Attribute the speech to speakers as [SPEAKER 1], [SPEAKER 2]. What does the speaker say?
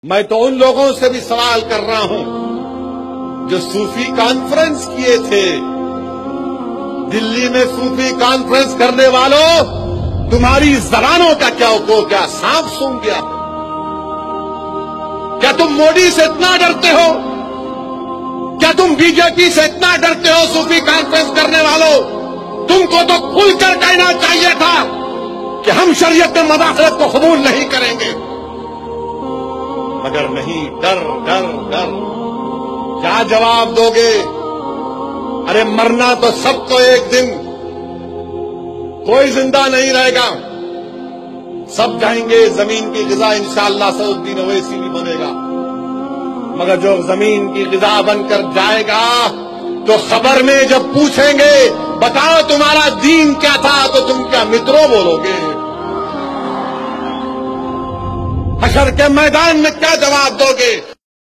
[SPEAKER 1] میں تو ان لوگوں سے بھی سوال کر رہا ہوں جو صوفی کانفرنس کیے تھے دلی میں۔ صوفی کانفرنس کرنے والوں، تمہاری زبانوں کا کیا حقوق؟ کیا سانپ سونگ گیا؟ کیا تم مودی سے اتنا ڈرتے ہو؟ کیا تم بی جے پی سے اتنا ڈرتے ہو؟ صوفی کانفرنس کرنے والوں، تم کو تو کھل کر کہنا چاہیے تھا کہ ہم شریعت میں مداخلت کو قبول نہیں کریں گے، مگر نہیں، ڈر ڈر ڈر۔ کیا جواب دو گے؟ ارے مرنا تو سب کو ایک دن، کوئی زندہ نہیں رہے گا، سب جائیں گے۔ زمین کی غذا انشاءاللہ سعود الدین اویسی بھی بنے گا، مگر جو زمین کی غذا بن کر جائے گا تو خبر میں جب پوچھیں گے بتاؤ تمہارا دین کیا تھا، تو تم کیا مترو بولو گے؟ حشر کے میدان میں کیا جواب دو گے؟